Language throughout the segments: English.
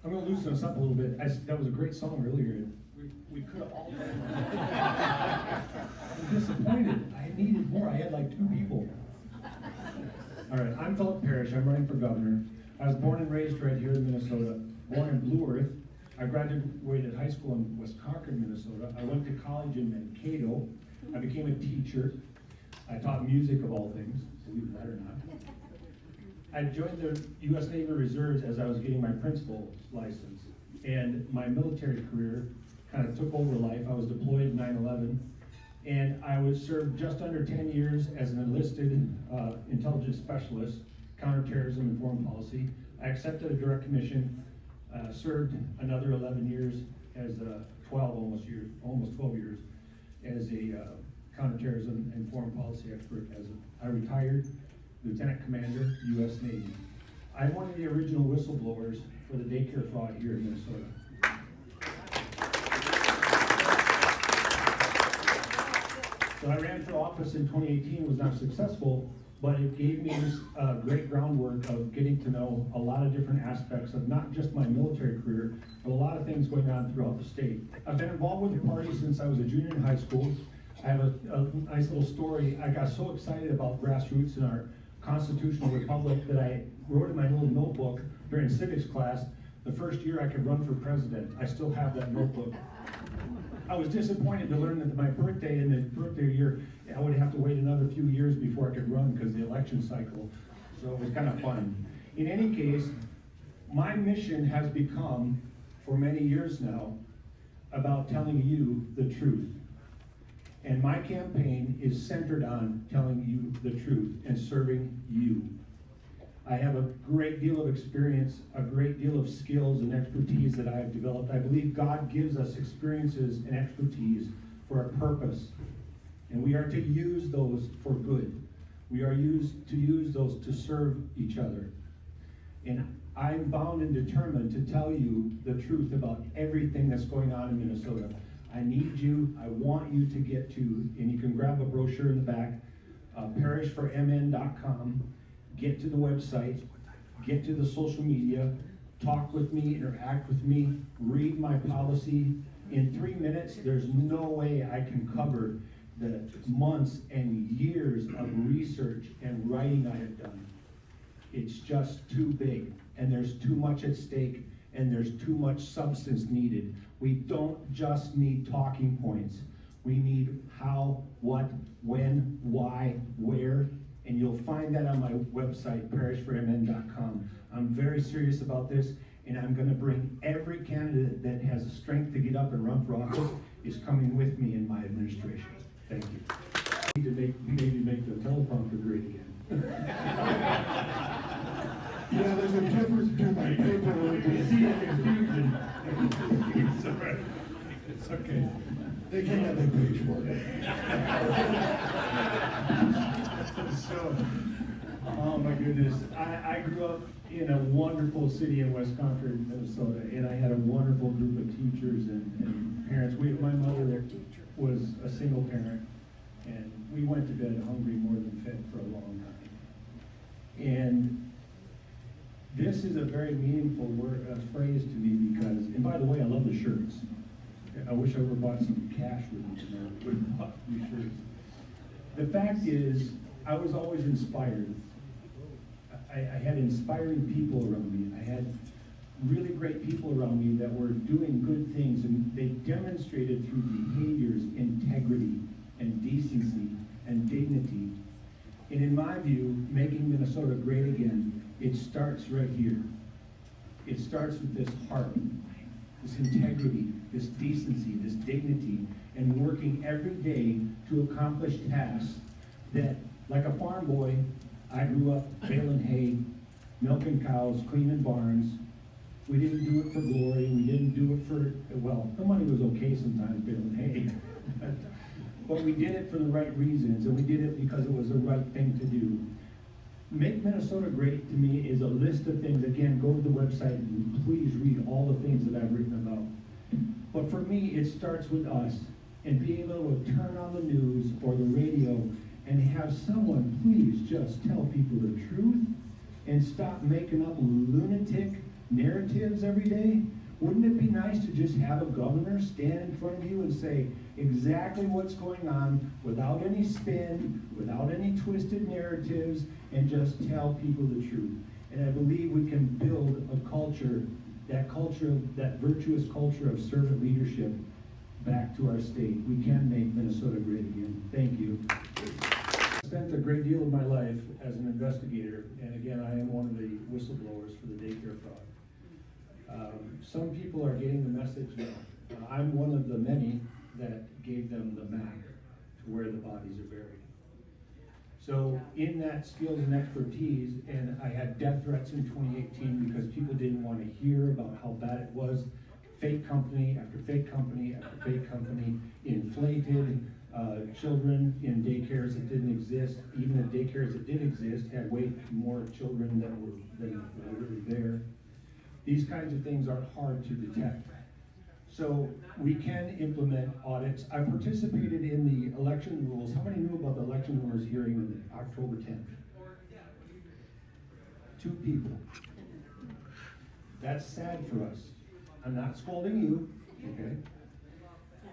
I'm gonna loosen us up a little bit. That was a great song earlier. We could have all done that. I'm disappointed. I needed more. I had like 2 people. All right, I'm Philip Parrish. I'm running for governor. I was born and raised right here in Minnesota, born in Blue Earth. I graduated high school in West Concord, Minnesota. I went to college in Mankato. I became a teacher. I taught music of all things, believe that or not. I joined the U.S. Navy Reserves as I was getting my principal's license. And my military career kind of took over life. I was deployed in 9/11. And I was served just under 10 years as an enlisted intelligence specialist, counterterrorism and foreign policy. I accepted a direct commission, served another 11 years as 12 years as a counterterrorism and foreign policy expert. I retired Lieutenant Commander, U.S. Navy. I'm one of the original whistleblowers for the daycare fraud here in Minnesota. So I ran for office in 2018, was not successful, but it gave me this great groundwork of getting to know a lot of different aspects of not just my military career, but a lot of things going on throughout the state. I've been involved with the party since I was a junior in high school. I have a nice little story. I got so excited about grassroots in our constitutional republic that I wrote in my little notebook during civics class, the first year I could run for president. I still have that notebook. I was disappointed to learn that my birthday in the birthday year, I would have to wait another few years before I could run because of the election cycle. So it was kind of fun. In any case, my mission has become, for many years now, about telling you the truth. And my campaign is centered on telling you the truth and serving you. I have a great deal of experience, a great deal of skills and expertise that I have developed. I believe God gives us experiences and expertise for a purpose. And we are to use those for good. We are to use those to serve each other. And I'm bound and determined to tell you the truth about everything that's going on in Minnesota. I need you, I want you to get to, and you can grab a brochure in the back, parishformn.com. Get to the website, get to the social media, talk with me, interact with me, read my policy. In 3 minutes, there's no way I can cover the months and years of research and writing I have done. It's just too big, and there's too much at stake, and there's too much substance needed. We don't just need talking points. We need how, what, when, why, where, and you'll find that on my website, parishformn.com. I'm very serious about this, and I'm going to bring every candidate that has the strength to get up and run for office is coming with me in my administration. Thank you. I need to maybe make the teleprompter great again. Yeah, there's a difference between my paperwork You and see the confusion. It's all right. It's okay. they can't have their page for it. So, oh my goodness, I grew up in a wonderful city in West Concord, Minnesota, and I had a wonderful group of teachers and parents. My mother was a single parent, and we went to bed hungry more than fed for a long time. And this is a very meaningful phrase to me because, and by the way, I love the shirts. I wish I would have bought some cash with me tonight. I would have bought these shirts. The fact is, I was always inspired. I had inspiring people around me. I had really great people around me that were doing good things, and they demonstrated through behaviors, integrity, and decency, and dignity. And in my view, making Minnesota great again, it starts right here. It starts with this heart, this integrity, this decency, this dignity, and working every day to accomplish tasks that, like a farm boy, I grew up baling hay, milking cows, cleaning barns. We didn't do it for glory. We didn't do it for, well, the money was okay sometimes baling hay. But we did it for the right reasons, and we did it because it was the right thing to do. Make Minnesota Great to me is a list of things. Again, go to the website and please read all the things that I've written about. But for me, it starts with us and being able to turn on the news or the radio and have someone please just tell people the truth and stop making up lunatic narratives every day? Wouldn't it be nice to just have a governor stand in front of you and say exactly what's going on without any spin, without any twisted narratives, and just tell people the truth? And I believe we can build a culture, that virtuous culture of servant leadership back to our state. We can make Minnesota great again. Thank you. I spent a great deal of my life as an investigator, and again, I am one of the whistleblowers for the daycare fraud. Some people are getting the message now. I'm one of the many that gave them the map to where the bodies are buried. So in that skills and expertise, and I had death threats in 2018 because people didn't want to hear about how bad it was. Fake company after fake company after fake company inflated children in daycares that didn't exist. Even the daycares that did exist had way more children than were really there. These kinds of things are hard to detect. So we can implement audits. I participated in the election rules. How many knew about the election rules hearing on October 10th? 2 people. That's sad for us. I'm not scolding you, okay?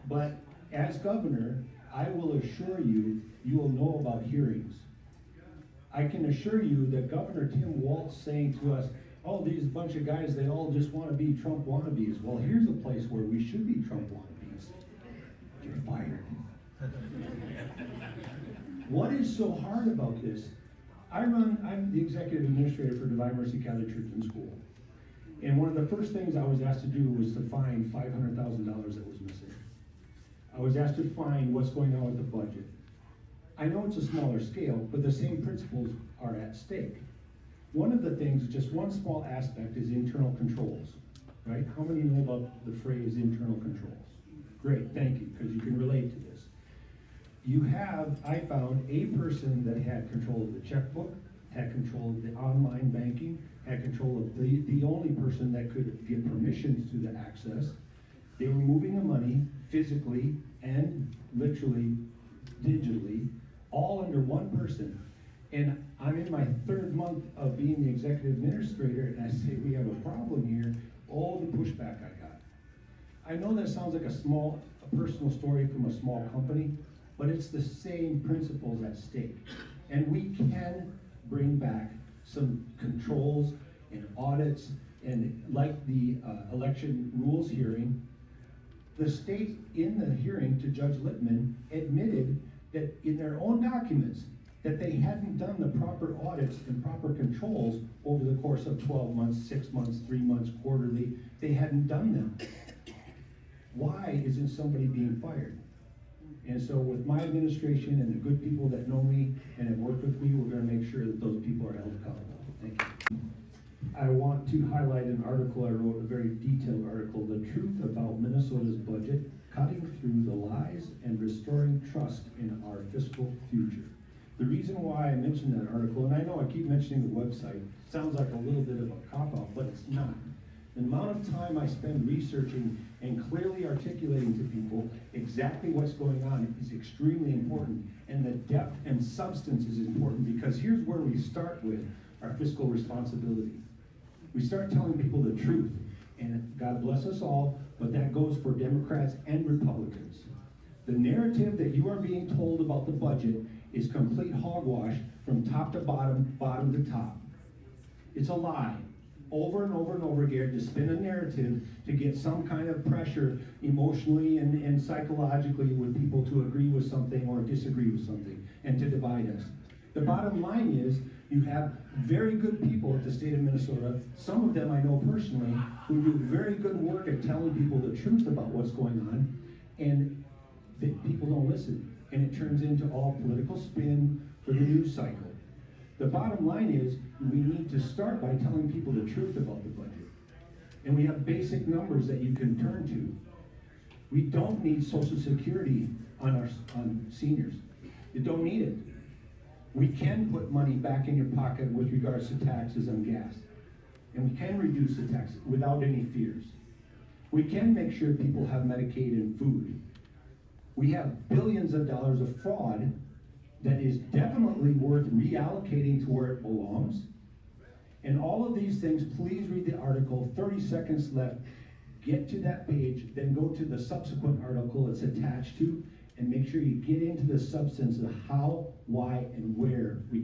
But as governor, I will assure you, you will know about hearings. I can assure you that Governor Tim Walz saying to us, oh, these bunch of guys, they all just want to be Trump wannabes. Well, here's a place where we should be Trump wannabes. You're fired. What is so hard about this? I'm the executive administrator for Divine Mercy Catholic Church and School. And one of the first things I was asked to do was to find $500,000 that was missing. I was asked to find what's going on with the budget. I know it's a smaller scale, but the same principles are at stake. One of the things, just one small aspect, is internal controls, right? How many know about the phrase internal controls? Great, thank you, because you can relate to this. I found a person that had control of the checkbook, had control of the online banking, had control of the only person that could get permissions to the access. They were moving the money physically and literally digitally, all under one person. And I'm in my 3rd month of being the executive administrator, and I say, we have a problem here. Oh, the pushback I got. I know that sounds like a personal story from a small company, but it's the same principles at stake. And we can bring back some controls and audits, and like the election rules hearing, the state in the hearing to Judge Lippman admitted that in their own documents, that they hadn't done the proper audits and proper controls over the course of 12 months, 6 months, 3 months, quarterly. They hadn't done them. Why isn't somebody being fired? And so with my administration and the good people that know me and have worked with me, we're going to make sure that those people are held accountable. Thank you. I want to highlight an article I wrote, a very detailed article, The Truth About Minnesota's Budget, Cutting Through the Lies and Restoring Trust in Our Fiscal Future. The reason why I mentioned that article, and I know I keep mentioning the website, sounds like a little bit of a cop-out, but it's not. The amount of time I spend researching and clearly articulating to people exactly what's going on is extremely important, and the depth and substance is important, because here's where we start with our fiscal responsibility. We start telling people the truth, and God bless us all, but that goes for Democrats and Republicans. The narrative that you are being told about the budget is complete hogwash from top to bottom, bottom to top. It's a lie. Over and over and over again to spin a narrative to get some kind of pressure emotionally and psychologically with people to agree with something or disagree with something and to divide us. The bottom line is you have very good people at the state of Minnesota, some of them I know personally, who do very good work at telling people the truth about what's going on, and people don't listen. And it turns into all political spin for the news cycle. The bottom line is we need to start by telling people the truth about the budget. And we have basic numbers that you can turn to. We don't need Social Security on seniors. You don't need it. We can put money back in your pocket with regards to taxes on gas. And we can reduce the taxes without any fears. We can make sure people have Medicaid and food. We have billions of dollars of fraud that is definitely worth reallocating to where it belongs. And all of these things, please read the article, 30 seconds left. Get to that page, then go to the subsequent article it's attached to, and make sure you get into the substance of how, why, and where we